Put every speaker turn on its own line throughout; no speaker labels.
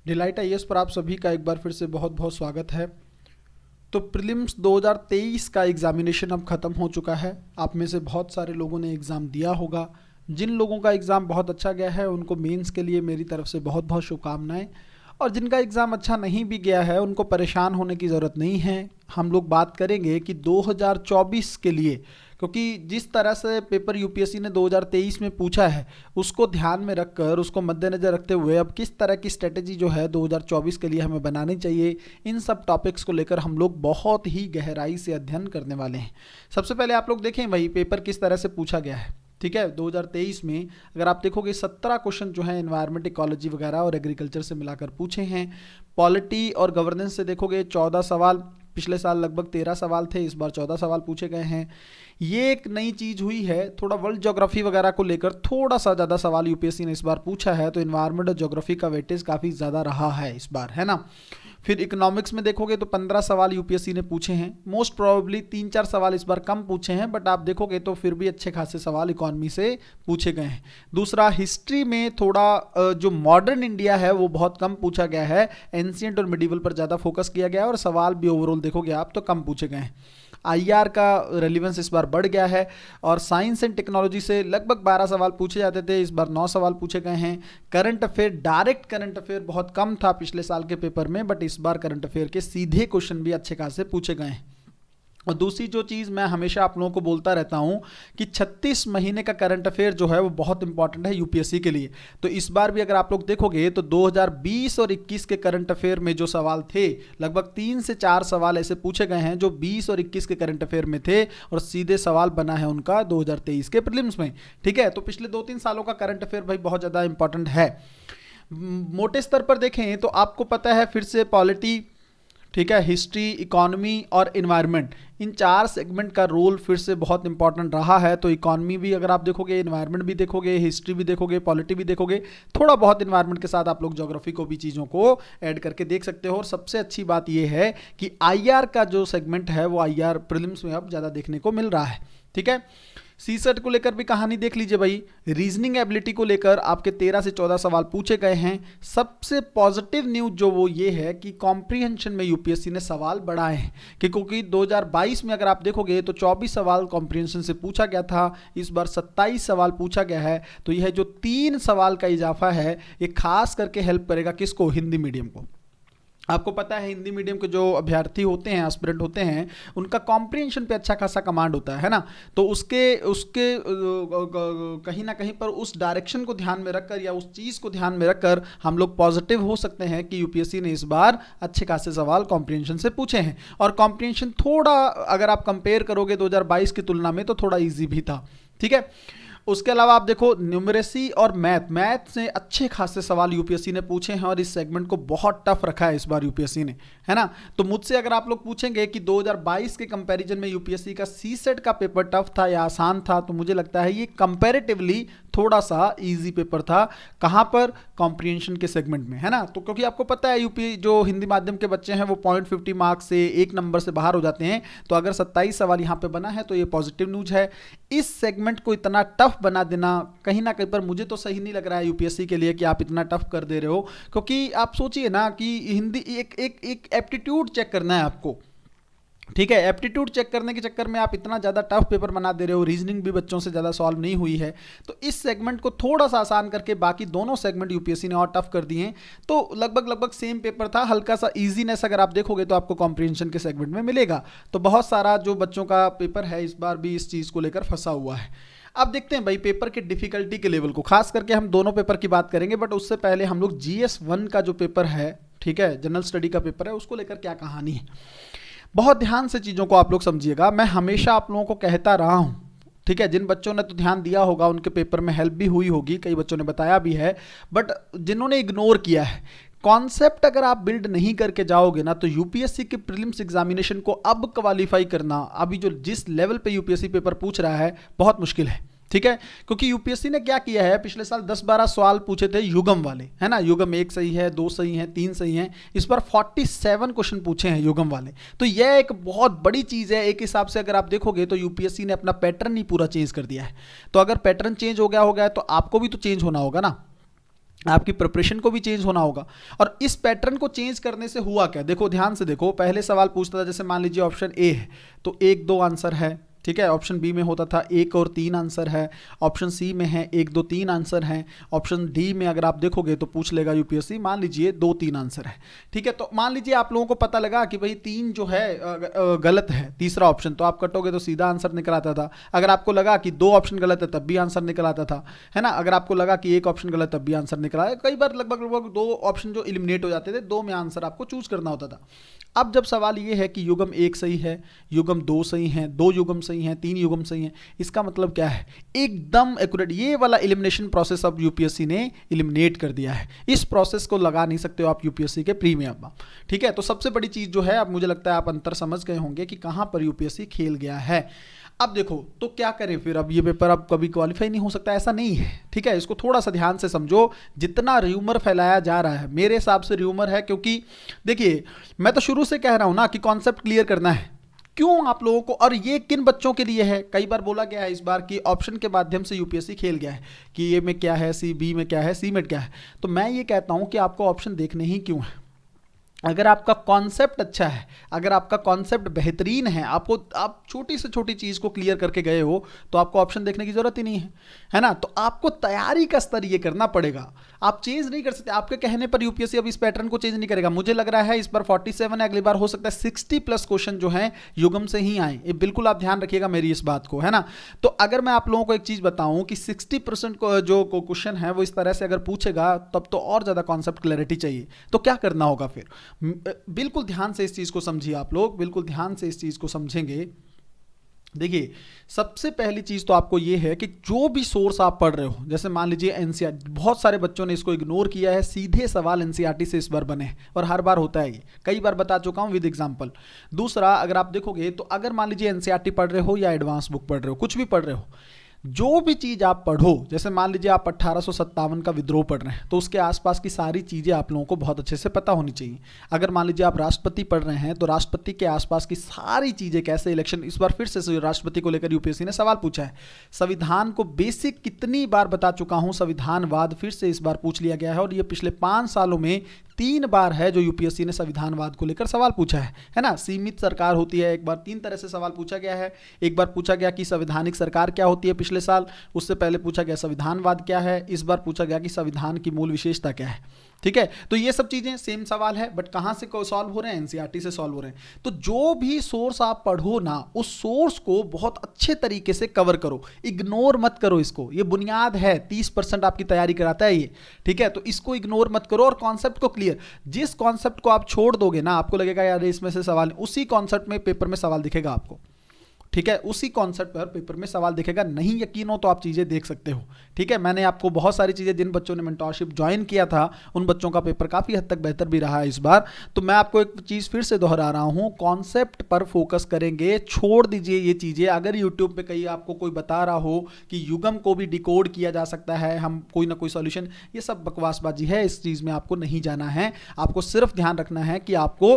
Delight IAS पर आप सभी का एक बार फिर से बहुत बहुत स्वागत है। तो प्रीलिम्स 2023 का एग्ज़ामिनेशन अब ख़त्म हो चुका है। आप में से बहुत सारे लोगों ने एग्ज़ाम दिया होगा। जिन लोगों का एग्ज़ाम बहुत अच्छा गया है उनको मेंस के लिए मेरी तरफ से बहुत बहुत शुभकामनाएं, और जिनका एग्ज़ाम अच्छा नहीं भी गया है उनको परेशान होने की ज़रूरत नहीं है। हम लोग बात करेंगे कि 2024 के लिए, क्योंकि जिस तरह से पेपर यूपीएससी ने 2023 में पूछा है उसको ध्यान में रखकर, उसको मद्देनज़र रखते हुए अब किस तरह की स्ट्रेटेजी जो है 2024 के लिए हमें बनानी चाहिए, इन सब टॉपिक्स को लेकर हम लोग बहुत ही गहराई से अध्ययन करने वाले हैं। सबसे पहले आप लोग देखें भाई पेपर किस तरह से पूछा गया है। ठीक है, 2023 में अगर आप देखोगे 17 क्वेश्चन जो है एनवायरमेंट, इकोलॉजी वगैरह और एग्रीकल्चर से मिलाकर पूछे हैं। पॉलिटी और गवर्नेंस से देखोगे 14 सवाल, पिछले साल लगभग 13 सवाल थे, इस बार 14 सवाल पूछे गए हैं। ये एक नई चीज़ हुई है, थोड़ा वर्ल्ड ज्योग्राफी वगैरह को लेकर थोड़ा सा ज़्यादा सवाल यूपीएससी ने इस बार पूछा है, तो इन्वायरमेंट और ज्योग्राफी का वेटेज काफ़ी ज़्यादा रहा है इस बार, है ना। फिर इकोनॉमिक्स में देखोगे तो 15 सवाल यूपीएससी ने पूछे हैं। मोस्ट प्रोबेबली 3-4 सवाल इस बार कम पूछे हैं, बट आप देखोगे तो फिर भी अच्छे खासे सवाल इकोनॉमी से पूछे गए हैं। दूसरा, हिस्ट्री में थोड़ा जो मॉडर्न इंडिया है वो बहुत कम पूछा गया है, एंशिएंट और मिडिवल पर ज़्यादा फोकस किया गया है, और सवाल भी ओवरऑल देखोगे आप तो कम पूछे गए हैं। आईआर का रेलिवेंस इस बार बढ़ गया है, और साइंस एंड टेक्नोलॉजी से लगभग 12 सवाल पूछे जाते थे, इस बार 9 सवाल पूछे गए हैं। Current affair, direct current affair बहुत कम था पिछले साल के पेपर में, बट इस बार करंट अफेयर के सीधे क्वेश्चन भी अच्छे खासे पूछे गए हैं। और दूसरी जो चीज़ मैं हमेशा आप लोगों को बोलता रहता हूँ कि 36 महीने का करंट अफेयर जो है वो बहुत इंपॉर्टेंट है यूपीएससी के लिए। तो इस बार भी अगर आप लोग देखोगे तो 2020 और 21 के करंट अफेयर में जो सवाल थे, लगभग 3 से 4 सवाल ऐसे पूछे गए हैं जो 20 और 21 के करंट अफेयर में थे, और सीधे सवाल बना है उनका 2023 के प्रीलिम्स में। ठीक है, तो पिछले 2-3 सालों का करंट अफेयर भाई बहुत ज़्यादा इंपॉर्टेंट है। मोटे स्तर पर देखें तो आपको पता है, फिर से पॉलिटी, ठीक है, हिस्ट्री, इकोनॉमी और इन्वायरमेंट, इन 4 सेगमेंट का रोल फिर से बहुत इंपॉर्टेंट रहा है। तो इकोनॉमी भी अगर आप देखोगे, इन्वायरमेंट भी देखोगे, हिस्ट्री भी देखोगे, पॉलिटी भी देखोगे, थोड़ा बहुत इन्वायरमेंट के साथ आप लोग ज्योग्राफी को भी चीज़ों को ऐड करके देख सकते हो। और सबसे अच्छी बात यह है कि आईआर का जो सेगमेंट है वो आईआर प्रीलिम्स में अब ज़्यादा देखने को मिल रहा है। ठीक है, सीसेट को लेकर भी कहानी देख लीजिए भाई। रीजनिंग एबिलिटी को लेकर आपके 13 से 14 सवाल पूछे गए हैं। सबसे पॉजिटिव न्यूज जो वो ये है कि कॉम्प्रीहेंशन में यूपीएससी ने सवाल बढ़ाए हैं, क्योंकि 2022 में अगर आप देखोगे तो 24 सवाल कॉम्प्रीहेंशन से पूछा गया था, इस बार 27 सवाल पूछा गया है। तो यह जो 3 सवाल का इजाफा है ये खास करके हेल्प करेगा किसको, हिंदी मीडियम को। आपको पता है हिंदी मीडियम के जो अभ्यर्थी होते हैं, एस्पिरेंट होते हैं, उनका कॉम्प्रीहेंशन पे अच्छा खासा कमांड होता है ना। तो उसके उसके कहीं ना कहीं पर उस डायरेक्शन को ध्यान में रखकर या उस चीज़ को ध्यान में रखकर हम लोग पॉजिटिव हो सकते हैं कि यूपीएससी ने इस बार अच्छे खासे सवाल कॉम्प्रीहेंशन से पूछे हैं। और कॉम्प्रीहेंशन थोड़ा अगर आप कंपेयर करोगे 2022 की तुलना में तो थोड़ा ईजी भी था। ठीक है, उसके अलावा आप देखो न्यूमरेसी और मैथ से अच्छे खासे सवाल यूपीएससी ने पूछे हैं, और इस सेगमेंट को बहुत टफ रखा है इस बार यूपीएससी ने, है ना। तो मुझसे अगर आप लोग पूछेंगे कि 2022 के कंपैरिजन में यूपीएससी का सीसेट का पेपर टफ था या आसान था, तो मुझे लगता है ये कंपैरेटिवली थोड़ा सा इजी पेपर था। कहाँ पर, कॉम्प्रीहेंशन के सेगमेंट में, है ना। तो क्योंकि आपको पता है यूपी जो हिंदी माध्यम के बच्चे हैं वो 0.50 मार्क्स से 1 नंबर से बाहर हो जाते हैं। तो अगर 27 सवाल यहाँ पे बना है तो ये पॉजिटिव न्यूज है। इस सेगमेंट को इतना टफ बना देना कहीं ना कहीं पर मुझे तो सही नहीं लग रहा है यूपीएससी के लिए कि आप इतना टफ कर दे रहे हो, क्योंकि आप सोचिए ना कि हिंदी एक एप्टीट्यूड चेक करना है आपको। ठीक है, एप्टीट्यूड चेक करने के चक्कर में आप इतना ज़्यादा टफ पेपर बना दे रहे हो। रीजनिंग भी बच्चों से ज़्यादा सॉल्व नहीं हुई है, तो इस सेगमेंट को थोड़ा सा आसान करके बाकी दोनों सेगमेंट यूपीएससी ने और टफ कर दिए हैं। तो लगभग सेम पेपर था, हल्का सा इजीनेस अगर आप देखोगे तो आपको कॉम्प्रीहेंशन के सेगमेंट में मिलेगा। तो बहुत सारा जो बच्चों का पेपर है इस बार भी इस चीज़ को लेकर फंसा हुआ है। अब देखते हैं भाई पेपर के डिफिकल्टी के लेवल को, खास करके हम दोनों पेपर की बात करेंगे, बट उससे पहले हम लोग GS1 का जो पेपर है, ठीक है, जनरल स्टडी का पेपर है, उसको लेकर क्या कहानी है। बहुत ध्यान से चीज़ों को आप लोग समझिएगा। मैं हमेशा आप लोगों को कहता रहा हूँ, ठीक है, जिन बच्चों ने तो ध्यान दिया होगा उनके पेपर में हेल्प भी हुई होगी, कई बच्चों ने बताया भी है, बट जिन्होंने इग्नोर किया है कॉन्सेप्ट, अगर आप बिल्ड नहीं करके जाओगे ना तो यूपीएससी के प्रीलिम्स एग्जामिनेशन को अब क्वालिफाई करना, अभी जो जिस लेवल पे यूपीएससी पेपर पूछ रहा है, बहुत मुश्किल है। ठीक है, क्योंकि यूपीएससी ने क्या किया है, पिछले साल 10-12 सवाल पूछे थे युगम वाले, है ना। युगम 1 सही है, 2 सही है, 3 सही है। इस बार 47 क्वेश्चन पूछे हैं युगम वाले। तो यह एक बहुत बड़ी चीज़ है। एक हिसाब से अगर आप देखोगे तो यूपीएससी ने अपना पैटर्न ही पूरा चेंज कर दिया है। तो अगर पैटर्न चेंज हो गया तो आपको भी तो चेंज होना होगा ना। आपकी प्रिपरेशन को भी चेंज होना होगा। और इस पैटर्न को चेंज करने से हुआ क्या, देखो ध्यान से देखो, पहले सवाल पूछता था, जैसे मान लीजिए ऑप्शन ए है तो 1 2 आंसर है, ठीक है। ऑप्शन बी में होता था 1 और 3 आंसर है, ऑप्शन सी में है 1 2 3 आंसर हैं, ऑप्शन डी में अगर आप देखोगे तो पूछ लेगा यूपीएससी मान लीजिए 2 3 आंसर है, ठीक है। तो मान लीजिए आप लोगों को पता लगा कि भाई 3 जो है गलत है, तीसरा ऑप्शन, तो आप कटोगे तो सीधा आंसर निकल आता था। अगर आपको लगा कि 2 ऑप्शन गलत है तब भी आंसर निकल आता था, है ना। अगर आपको लगा कि 1 ऑप्शन गलत तब भी आंसर निकल आया। कई बार लगभग 2 ऑप्शन जो इलिमिनेट हो जाते थे, 2 में आंसर आपको चूज करना होता था। अब जब सवाल ये है कि युग्म 1 सही है, युग्म 2 सही है, 2 युग्म सही है, 3 युग्म सही है, इसका मतलब क्या है, एकदम एक्यूरेट। ये वाला एलिमिनेशन प्रोसेस अब यूपीएससी ने एलिमिनेट कर दिया है। इस प्रोसेस को लगा नहीं सकते हो आप यूपीएससी के प्रीमियम में, ठीक है। तो सबसे बड़ी चीज जो है, अब मुझे लगता है आप अंतर समझ गए होंगे कि कहां पर यूपीएससी खेल गया है। अब देखो तो क्या करें फिर, अब ये पेपर अब कभी क्वालिफाई नहीं हो सकता, ऐसा नहीं है, ठीक है। इसको थोड़ा सा ध्यान से समझो। जितना र्यूमर फैलाया जा रहा है, मेरे हिसाब से र्यूमर है, क्योंकि देखिए मैं तो शुरू से कह रहा हूं ना कि कॉन्सेप्ट क्लियर करना है। क्यों आप लोगों को, और ये किन बच्चों के लिए है, कई बार बोला गया है इस बार कि ऑप्शन के माध्यम से यूपीएससी खेल गया है कि ए में क्या है, सी बी में क्या है, सी में क्या है। तो मैं ये कहता हूं कि आपको ऑप्शन देखने ही क्यों है। अगर आपका कॉन्सेप्ट अच्छा है, अगर आपका कॉन्सेप्ट बेहतरीन है, आप छोटी से छोटी चीज़ को क्लियर करके गए हो, तो आपको ऑप्शन देखने की जरूरत ही नहीं है ना। तो आपको तैयारी का स्तर ये करना पड़ेगा, आप चेंज नहीं कर सकते। आपके कहने पर यूपीएससी अब इस पैटर्न को चेंज नहीं करेगा। मुझे लग रहा है इस बार 47 है, अगली बार हो सकता है 60+ क्वेश्चन जो हैं युग्म से ही आए। ये बिल्कुल आप ध्यान रखिएगा मेरी इस बात को, है ना। तो अगर मैं आप लोगों को एक चीज़ बताऊं कि 60% जो क्वेश्चन है वो इस तरह से अगर पूछेगा, तब तो और ज़्यादा कॉन्सेप्ट क्लैरिटी चाहिए। तो क्या करना होगा फिर, बिल्कुल ध्यान से इस चीज को समझिए आप लोग, बिल्कुल ध्यान से इस चीज को समझेंगे। देखिए सबसे पहली चीज तो आपको यह है कि जो भी सोर्स आप पढ़ रहे हो, जैसे मान लीजिए एनसीईआरटी, बहुत सारे बच्चों ने इसको इग्नोर किया है, सीधे सवाल एनसीईआरटी से इस बार बने हैं, और हर बार होता है, ये कई बार बता चुका हूं विद एग्जांपल। दूसरा, अगर आप देखोगे तो अगर मान लीजिए एनसीईआरटी पढ़ रहे हो या एडवांस बुक पढ़ रहे हो, कुछ भी पढ़ रहे हो, जो भी चीज आप पढ़ो, जैसे मान लीजिए आप 1857 का विद्रोह पढ़ रहे हैं, तो उसके आसपास की सारी चीजें आप लोगों को बहुत अच्छे से पता होनी चाहिए। अगर मान लीजिए आप राष्ट्रपति पढ़ रहे हैं, तो राष्ट्रपति के आसपास की सारी चीजें, कैसे इलेक्शन, इस बार फिर से राष्ट्रपति को लेकर यूपीएससी ने सवाल पूछा है। संविधान को बेसिक कितनी बार बता चुका हूं, संविधानवाद फिर से इस बार पूछ लिया गया है, और ये पिछले 5 सालों में 3 बार है जो यूपीएससी ने संविधानवाद को लेकर सवाल पूछा है ना। सीमित सरकार होती है, एक बार 3 तरह से सवाल पूछा गया है। एक बार पूछा गया कि संवैधानिक सरकार क्या होती है पिछले साल, उससे पहले पूछा गया संविधानवाद क्या है, इस बार पूछा गया कि संविधान की मूल विशेषता क्या है, ठीक है। तो ये सब चीजें सेम सवाल है, बट कहां से सॉल्व हो रहे हैं, एनसीईआरटी से सॉल्व हो रहे हैं। तो जो भी सोर्स आप पढ़ो ना, उस सोर्स को बहुत अच्छे तरीके से कवर करो, इग्नोर मत करो इसको। ये बुनियाद है, 30% आपकी तैयारी कराता है ये, ठीक है। तो इसको इग्नोर मत करो, और कॉन्सेप्ट को क्लियर, जिस कॉन्सेप्ट को आप छोड़ दोगे ना, आपको लगेगा यार इसमें से सवाल, उसी कॉन्सेप्ट में पेपर में सवाल दिखेगा आपको, ठीक है। उसी कॉन्सेप्ट पर पेपर में सवाल दिखेगा। नहीं यकीन हो तो आप चीज़ें देख सकते हो, ठीक है। मैंने आपको बहुत सारी चीज़ें, जिन बच्चों ने मेंटरशिप ज्वाइन किया था उन बच्चों का पेपर काफ़ी हद तक बेहतर भी रहा है इस बार। तो मैं आपको एक चीज़ फिर से दोहरा रहा हूँ, कॉन्सेप्ट पर फोकस करेंगे, छोड़ दीजिए ये चीज़ें। अगर यूट्यूब पर कहीं आपको कोई बता रहा हो कि युग्म को भी डिकोड किया जा सकता है, हम कोई ना कोई सोल्यूशन, ये सब बकवासबाजी है, इस चीज़ में आपको नहीं जाना है। आपको सिर्फ ध्यान रखना है कि आपको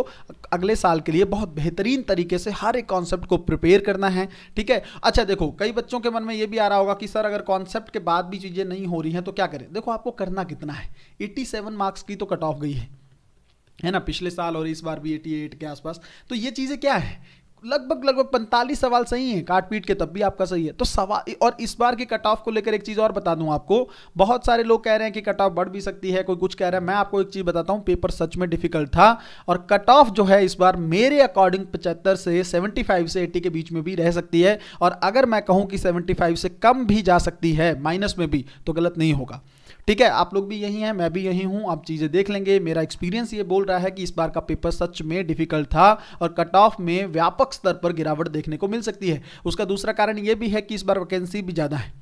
अगले साल के लिए बहुत बेहतरीन तरीके से हर एक कॉन्सेप्ट को प्रिपेयर करना है, ठीक है। अच्छा देखो, कई बच्चों के मन में ये भी आ रहा होगा कि सर अगर कॉन्सेप्ट के बाद भी चीजें नहीं हो रही हैं तो क्या करें। देखो आपको करना कितना है, 87 मार्क्स की तो कट ऑफ गई है ना, पिछले साल, और इस बार भी 88 के आसपास। तो ये चीजें क्या है, लगभग 45 सवाल सही हैं, काट पीट के तब भी आपका सही है। तो सवाल, और इस बार की कट ऑफ को लेकर एक चीज और बता दूं आपको, बहुत सारे लोग कह रहे हैं कि कट ऑफ बढ़ भी सकती है, कोई कुछ कह रहा है। मैं आपको एक चीज बताता हूं, पेपर सच में डिफिकल्ट था, और कट ऑफ जो है इस बार मेरे अकॉर्डिंग 75 से 75 से 80 के बीच में भी रह सकती है। और अगर मैं कहूं कि 75 से कम भी जा सकती है, माइनस में भी, तो गलत नहीं होगा, ठीक है। आप लोग भी यही हैं, मैं भी यही हूं, आप चीजें देख लेंगे। मेरा एक्सपीरियंस ये बोल रहा है कि इस बार का पेपर सच में डिफिकल्ट था, और कट ऑफ में व्यापक स्तर पर गिरावट देखने को मिल सकती है। उसका दूसरा कारण ये भी है कि इस बार वैकेंसी भी ज्यादा है,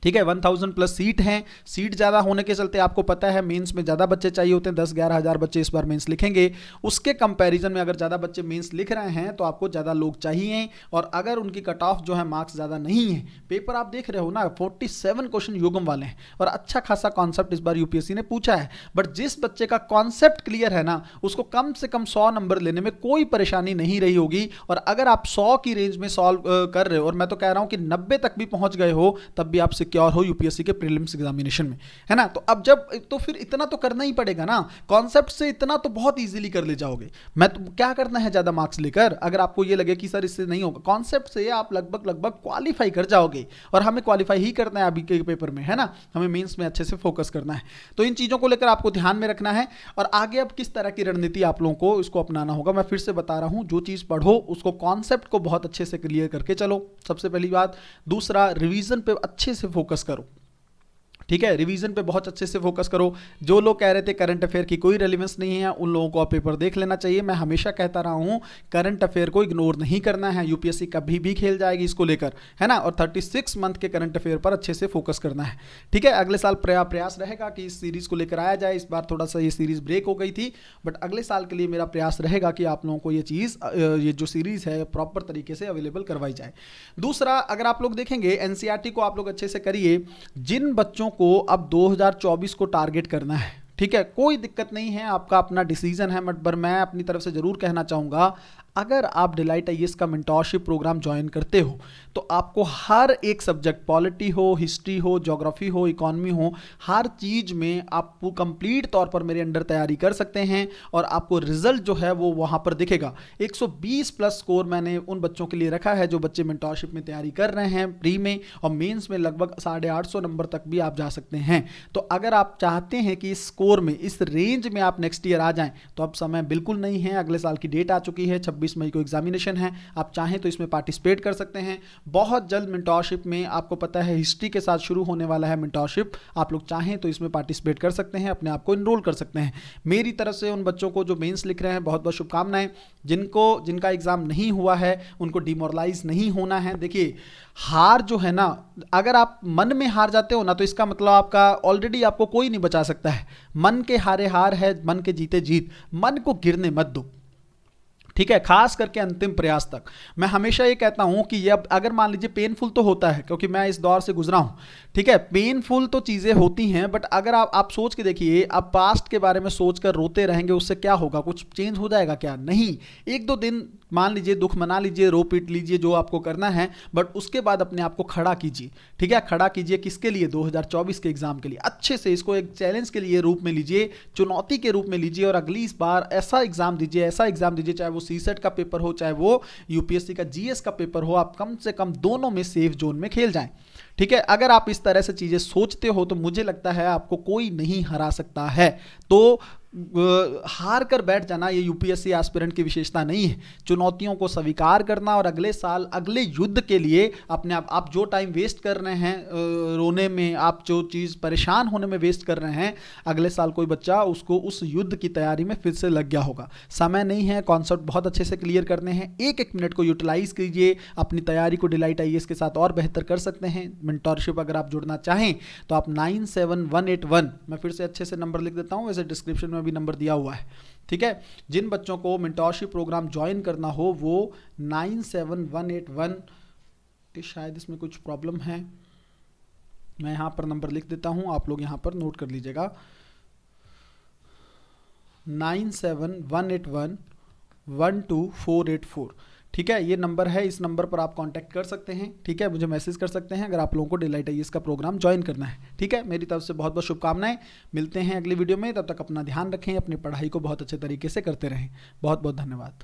ठीक है। 1000+ सीट हैं, सीट ज़्यादा होने के चलते आपको पता है मेंस में ज़्यादा बच्चे चाहिए होते हैं, 10-11 हज़ार बच्चे इस बार मेंस लिखेंगे। उसके कंपैरिजन में अगर ज़्यादा बच्चे मेंस लिख रहे हैं तो आपको ज़्यादा लोग चाहिए, और अगर उनकी कट ऑफ जो है मार्क्स ज़्यादा नहीं है, पेपर आप देख रहे हो ना, 47 क्वेश्चन युग्म वाले हैं, और अच्छा खासा कॉन्सेप्ट इस बार यूपीएससी ने पूछा है। बट जिस बच्चे का कॉन्सेप्ट क्लियर है ना, उसको कम से कम 100 नंबर लेने में कोई परेशानी नहीं रही होगी। और अगर आप 100 की रेंज में सॉल्व कर रहे हो, और मैं तो कह रहा हूँ कि 90 तक भी पहुँच गए हो, तब भी आप सिक्योर हो यूपीएससी के प्रीलिम्स एग्जामिनेशन में, है ना। तो अब जब तो फिर इतना तो करना ही पड़ेगा ना, कॉन्सेप्ट से इतना तो बहुत इजीली कर ले जाओगे। मैं तो क्या करना है ज़्यादा मार्क्स लेकर, अगर आपको ये लगे कि सर इससे नहीं होगा, कॉन्सेप्ट से आप लगभग क्वालिफाई कर जाओगे, और हमें क्वालिफाई ही करना है अभी के पेपर में, है ना, हमें मेंस में अच्छे से फोकस करना है। तो इन चीज़ों को लेकर आपको ध्यान में रखना है, और आगे अब किस तरह की रणनीति आप लोगों को इसको अपनाना होगा, मैं फिर से बता रहा हूं, जो चीज़ पढ़ो उसको कॉन्सेप्ट को बहुत अच्छे से क्लियर करके चलो, सबसे पहली बात। दूसरा, रिवीजन पे अच्छे से फोकस करो, ठीक है, रिवीजन पे बहुत अच्छे से फोकस करो। जो लोग कह रहे थे करंट अफेयर की कोई रेलिवेंस नहीं है, उन लोगों को पेपर देख लेना चाहिए। मैं हमेशा कहता रहा हूं, करंट अफेयर को इग्नोर नहीं करना है, यूपीएससी कभी भी खेल जाएगी इसको लेकर, है ना। और 36 मंथ के करंट अफेयर पर अच्छे से फोकस करना है, ठीक है। अगले साल प्रयास रहेगा कि इस सीरीज को लेकर आया जाए। इस बार थोड़ा सा ये सीरीज ब्रेक हो गई थी, बट अगले साल के लिए मेरा प्रयास रहेगा कि आप लोगों को ये चीज़, ये जो सीरीज है प्रॉपर तरीके से अवेलेबल करवाई जाए। दूसरा, अगर आप लोग देखेंगे एनसीईआरटी को आप लोग अच्छे से करिए। जिन बच्चों को अब 2024 को टारगेट करना है, ठीक है, कोई दिक्कत नहीं है, आपका अपना डिसीजन है, बट मैं अपनी तरफ से जरूर कहना चाहूंगा, अगर आप डिलाइट आईएएस का मेंटोरशिप प्रोग्राम ज्वाइन करते हो तो आपको हर एक सब्जेक्ट, पॉलिटी हो, हिस्ट्री हो, ज्योग्राफी हो, इकोनॉमी हो, हर चीज में आप कंप्लीट तौर पर मेरे अंडर तैयारी कर सकते हैं, और आपको रिजल्ट जो है वो वहां पर दिखेगा। 120 प्लस स्कोर मैंने उन बच्चों के लिए रखा है जो बच्चे मेंटोरशिप में तैयारी कर रहे हैं प्री में, और मेंस में लगभग 850 नंबर तक भी आप जा सकते हैं। तो अगर आप चाहते हैं कि इस स्कोर में, इस रेंज में आप नेक्स्ट ईयर आ जाएं, तो अब समय बिल्कुल नहीं है, अगले साल की डेट आ चुकी है, 26 मई को एग्जामिनेशन है, आप चाहें तो इसमें पार्टिसिपेट कर सकते हैं। बहुत जल्द मेंटोरशिप में, आपको पता है हिस्ट्री के साथ शुरू होने वाला है मेंटोरशिप, आप लोग चाहें तो इसमें पार्टिसिपेट कर सकते हैं, अपने आप को इनरोल कर सकते हैं। मेरी तरफ से उन बच्चों को जो मेंस लिख रहे हैं बहुत बहुत शुभकामनाएं। जिनका एग्जाम नहीं हुआ है उनको डिमोरलाइज नहीं होना है। देखिए, हार जो है ना, अगर आप मन में हार जाते हो ना, तो इसका मतलब आपका ऑलरेडी आपको कोई नहीं बचा सकता है। मन के हारे हार है, मन के जीते जीत, मन को गिरने मत दो, ठीक है, खास करके अंतिम प्रयास तक। मैं हमेशा ये कहता हूं कि ये, अब अगर मान लीजिए पेनफुल तो होता है, क्योंकि मैं इस दौर से गुजरा हूं, ठीक है, पेनफुल तो चीजें होती हैं, बट अगर आप सोच के देखिए, आप पास्ट के बारे में सोचकर रोते रहेंगे, उससे क्या होगा, कुछ चेंज हो जाएगा क्या? नहीं। एक दो दिन मान लीजिए, दुख मना लीजिए, रो पीट लीजिए, जो आपको करना है, बट उसके बाद अपने आप को खड़ा कीजिए, ठीक है। खड़ा कीजिए किसके लिए? 2024 के एग्जाम के लिए। अच्छे से इसको एक चैलेंज के लिए रूप में लीजिए, चुनौती के रूप में लीजिए, और अगली इस बार ऐसा एग्जाम दीजिए, चाहे वो सीसेट का पेपर हो, चाहे वो यूपीएससी का जीएस का पेपर हो, आप कम से कम दोनों में सेफ जोन में खेल जाएं, ठीक है। अगर आप इस तरह से चीजें सोचते हो तो मुझे लगता है आपको कोई नहीं हरा सकता है। तो हार कर बैठ जाना ये यूपीएससी एस्पिरेंट की विशेषता नहीं है। चुनौतियों को स्वीकार करना, और अगले साल अगले युद्ध के लिए अपने आप जो टाइम वेस्ट कर रहे हैं रोने में, आप जो चीज़ परेशान होने में वेस्ट कर रहे हैं, अगले साल कोई बच्चा उसको उस युद्ध की तैयारी में फिर से लग गया होगा। समय नहीं है, कॉन्सेप्ट बहुत अच्छे से क्लियर करने हैं, एक एक मिनट को यूटिलाइज कीजिए, अपनी तैयारी को डिलाइट आईएएस के साथ और बेहतर कर सकते हैं। मेंटोरशिप अगर आप जुड़ना चाहें तो आप 97181, मैं फिर से अच्छे से नंबर लिख देता हूं, वैसे डिस्क्रिप्शन में भी नंबर दिया हुआ है, ठीक है। जिन बच्चों को मेंटोरशिप प्रोग्राम ज्वाइन करना हो वो 97181, शायद इसमें कुछ प्रॉब्लम है, मैं यहां पर नंबर लिख देता हूं, आप लोग यहां पर नोट कर लीजिएगा, 97181122484, ठीक है, ये नंबर है, इस नंबर पर आप कांटेक्ट कर सकते हैं, ठीक है, मुझे मैसेज कर सकते हैं अगर आप लोगों को डिलाइट आईएएस का प्रोग्राम ज्वाइन करना है, ठीक है। मेरी तरफ से बहुत बहुत शुभकामनाएं, मिलते हैं अगली वीडियो में, तब तक अपना ध्यान रखें, अपनी पढ़ाई को बहुत अच्छे तरीके से करते रहें। बहुत बहुत धन्यवाद।